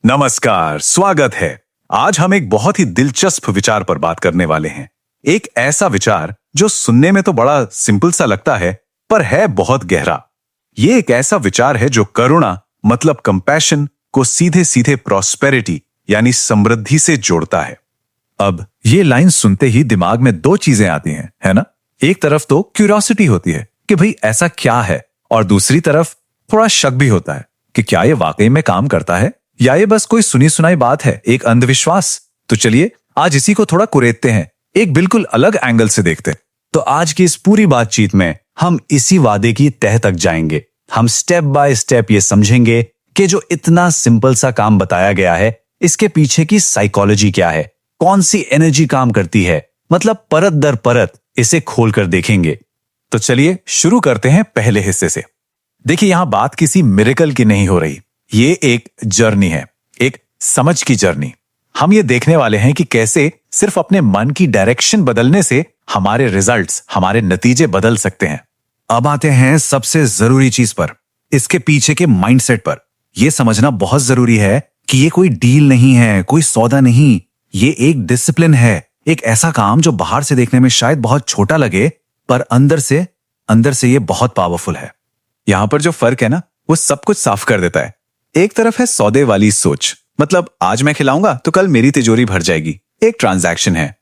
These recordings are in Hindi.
नमस्कार, स्वागत है। आज हम एक बहुत ही दिलचस्प विचार पर बात करने वाले हैं। एक ऐसा विचार जो सुनने में तो बड़ा सिंपल सा लगता है, पर है बहुत गहरा। ये एक ऐसा विचार है जो करुणा मतलब कंपैशन को सीधे सीधे प्रॉस्पेरिटी यानी समृद्धि से जोड़ता है। अब ये लाइन सुनते ही दिमाग में दो चीजें आती हैं, है ना? एक तरफ तो क्यूरियोसिटी होती है कि भाई ऐसा क्या है, और दूसरी तरफ थोड़ा शक भी होता है कि क्या ये वाकई में काम करता है या ये बस कोई सुनी सुनाई बात है, एक अंधविश्वास। तो चलिए आज इसी को थोड़ा कुरेदते हैं, एक बिल्कुल अलग एंगल से देखते हैं। तो आज की इस पूरी बातचीत में हम इसी वादे की तह तक जाएंगे। हम स्टेप बाय स्टेप ये समझेंगे कि जो इतना सिंपल सा काम बताया गया है, इसके पीछे की साइकोलॉजी क्या है, कौन सी एनर्जी काम करती है, मतलब परत दर परत इसे खोलकर देखेंगे। तो चलिए शुरू करते हैं पहले हिस्से से। देखिए, यहां बात किसी मिरेकल की नहीं हो रही, ये एक जर्नी है, एक समझ की जर्नी। हम ये देखने वाले हैं कि कैसे सिर्फ अपने मन की डायरेक्शन बदलने से हमारे रिजल्ट्स, हमारे नतीजे बदल सकते हैं। अब आते हैं सबसे जरूरी चीज पर, इसके पीछे के माइंडसेट पर। यह समझना बहुत जरूरी है कि ये कोई डील नहीं है, कोई सौदा नहीं, ये एक डिसिप्लिन है। एक ऐसा काम जो बाहर से देखने में शायद बहुत छोटा लगे, पर अंदर से ये बहुत पावरफुल है। यहां पर जो फर्क है ना, वो सब कुछ साफ कर देता है। एक तरफ है सौदे वाली सोच, मतलब आज मैं खिलाऊंगा तो कल मेरी तिजोरी भर जाएगी, एक ट्रांजैक्शन है।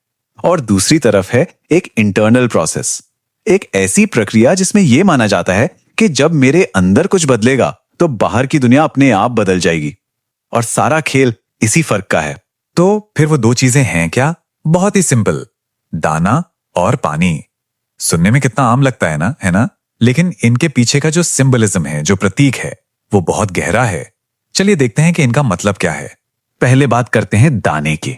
और दूसरी तरफ है एक इंटरनल प्रोसेस, एक ऐसी प्रक्रिया जिसमें यह माना जाता है कि जब मेरे अंदर कुछ बदलेगा तो बाहर की दुनिया अपने आप बदल जाएगी। और सारा खेल इसी फर्क का है। तो फिर वो दो चीजें हैं क्या? बहुत ही सिंपल, दाना और पानी। सुनने में कितना आम लगता है ना? लेकिन इनके पीछे का जो सिंबलिज्म है, जो प्रतीक है, वो बहुत गहरा है। चलिए देखते हैं कि इनका मतलब क्या है। पहले बात करते हैं दाने की।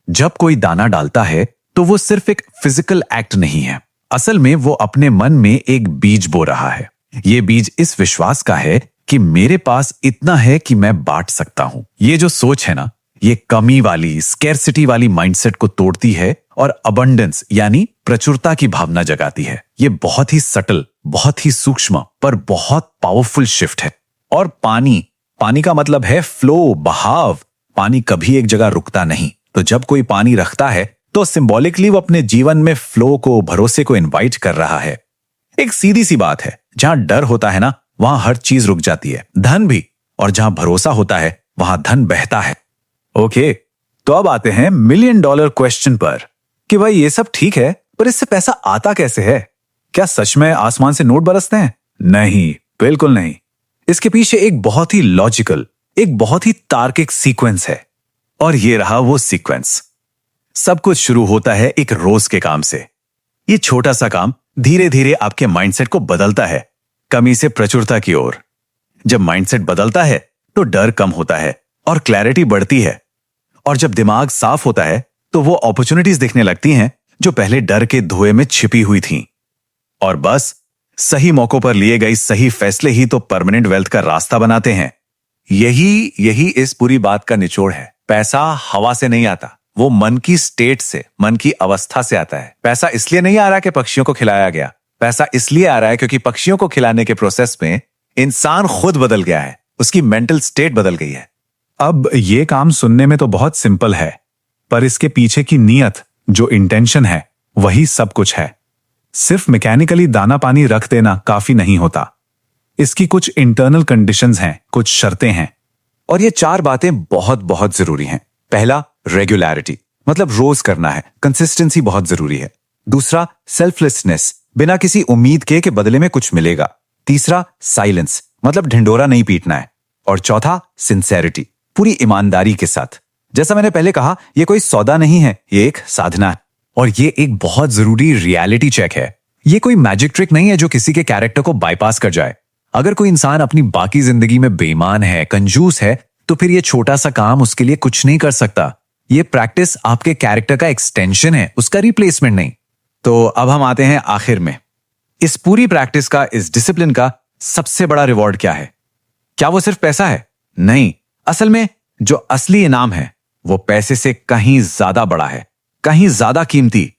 जब कोई दाना डालता है तो वो सिर्फ एक फिजिकल एक्ट नहीं है, असल में वो अपने मन में एक बीज बो रहा है। ये बीज इस विश्वास का है कि मेरे पास इतना है कि मैं बांट सकता हूं। ये जो सोच है ना, ये कमी वाली, स्कैरसिटी वाली माइंडसेट को तोड़ती है और अबंडेंस यानी प्रचुरता की भावना जगाती है। ये बहुत ही सटल, बहुत ही सूक्ष्म, पर बहुत पावरफुल शिफ्ट है। और पानी का मतलब है फ्लो, बहाव। पानी कभी एक जगह रुकता नहीं। तो जब कोई पानी रखता है तो सिंबॉलिकली वो अपने जीवन में फ्लो को, भरोसे को इनवाइट कर रहा है। एक सीधी सी बात है, जहां डर होता है ना, वहां हर चीज रुक जाती है, धन भी। और जहां भरोसा होता है वहां धन बहता है। ओके, तो अब आते हैं $1,000,000 क्वेश्चन पर कि भाई ये सब ठीक है, पर इससे पैसा आता कैसे है? क्या सच में आसमान से नोट बरसते हैं? नहीं, बिल्कुल नहीं। इसके पीछे एक बहुत ही लॉजिकल, एक बहुत ही तार्किक सीक्वेंस है। और ये रहा वो सीक्वेंस। सब कुछ शुरू होता है एक रोज के काम से। ये छोटा सा काम धीरे धीरे आपके माइंडसेट को बदलता है, कमी से प्रचुरता की ओर। जब माइंडसेट बदलता है तो डर कम होता है और क्लैरिटी बढ़ती है। और जब दिमाग साफ होता है तो वो अपॉर्चुनिटीज दिखने लगती हैं जो पहले डर के धुएं में छिपी हुई थीं। और बस सही मौकों पर लिए गए सही फैसले ही तो परमानेंट वेल्थ का रास्ता बनाते हैं। यही इस पूरी बात का निचोड़ है। पैसा हवा से नहीं आता, वो मन की स्टेट से, मन की अवस्था से आता है। पैसा इसलिए नहीं आ रहा कि पक्षियों को खिलाया गया, पैसा इसलिए आ रहा है क्योंकि पक्षियों को खिलाने के प्रोसेस में इंसान खुद बदल गया है, उसकी मेंटल स्टेट बदल गई है। अब ये काम सुनने में तो बहुत सिंपल है, पर इसके पीछे की नीयत, जो इंटेंशन है, वही सब कुछ है। सिर्फ मैकेनिकली दाना पानी रख देना काफी नहीं होता। इसकी कुछ इंटरनल कंडीशंस हैं, कुछ शर्तें हैं। और ये 4 बातें बहुत बहुत जरूरी हैं। पहला, रेगुलरिटी, मतलब रोज करना है, कंसिस्टेंसी बहुत जरूरी है। दूसरा, सेल्फलेसनेस, बिना किसी उम्मीद के बदले में कुछ मिलेगा। तीसरा, साइलेंस, मतलब ढिंडोरा नहीं पीटना है। और चौथा, सिंसेरिटी, पूरी ईमानदारी के साथ। जैसा मैंने पहले कहा, यह कोई सौदा नहीं है, ये एक साधना है। और ये एक बहुत जरूरी रियलिटी चेक है। ये कोई मैजिक ट्रिक नहीं है जो किसी के कैरेक्टर को बाईपास कर जाए। अगर कोई इंसान अपनी बाकी जिंदगी में बेईमान है, कंजूस है, तो फिर ये छोटा सा काम उसके लिए कुछ नहीं कर सकता। ये प्रैक्टिस आपके कैरेक्टर का एक्सटेंशन है, उसका रिप्लेसमेंट नहीं। तो अब हम आते हैं आखिर में। इस पूरी प्रैक्टिस का, इस डिसिप्लिन का सबसे बड़ा रिवॉर्ड क्या है? क्या वो सिर्फ पैसा है? नहीं, असल में जो असली इनाम है वो पैसे से कहीं ज्यादा बड़ा है, कहीं ज्यादा कीमती।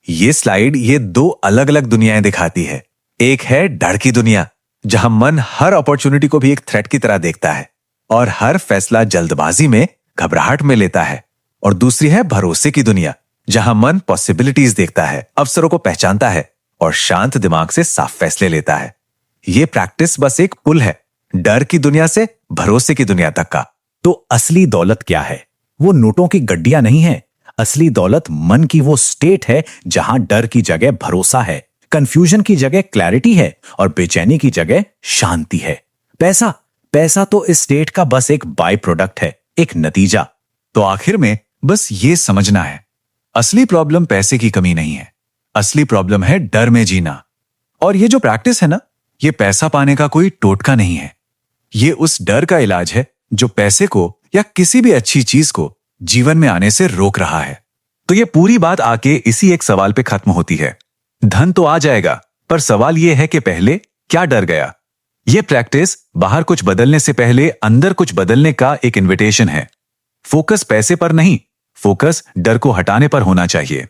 ये स्लाइड ये 2 अलग अलग दुनियाएं दिखाती है। एक है डर की दुनिया, जहां मन हर अपॉर्चुनिटी को भी एक थ्रेट की तरह देखता है, और हर फैसला जल्दबाजी में, घबराहट में लेता है। और दूसरी है भरोसे की दुनिया, जहां मन पॉसिबिलिटीज देखता है, अवसरों को पहचानता है और शांत दिमाग से साफ फैसले लेता है। ये प्रैक्टिस बस एक पुल है डर की दुनिया से भरोसे की दुनिया तक का। तो असली दौलत क्या है? वो नोटों की गड्डियां नहीं है। असली दौलत मन की वो स्टेट है जहां डर की जगह भरोसा है, कंफ्यूजन की जगह क्लैरिटी है और बेचैनी की जगह शांति है। पैसा तो इस स्टेट का बस एक बाय प्रोडक्ट है, एक नतीजा। तो आखिर में बस ये समझना है, असली प्रॉब्लम पैसे की कमी नहीं है, असली प्रॉब्लम है डर में जीना। और ये जो प्रैक्टिस है ना, ये पैसा पाने का कोई टोटका नहीं है। ये उस डर का इलाज है जो पैसे को या किसी भी अच्छी चीज को जीवन में आने से रोक रहा है। तो ये पूरी बात आके इसी एक सवाल पे खत्म होती है, धन तो आ जाएगा, पर सवाल ये है कि पहले क्या डर गया। ये प्रैक्टिस बाहर कुछ बदलने से पहले अंदर कुछ बदलने का एक इन्विटेशन है। फोकस पैसे पर नहीं, फोकस डर को हटाने पर होना चाहिए।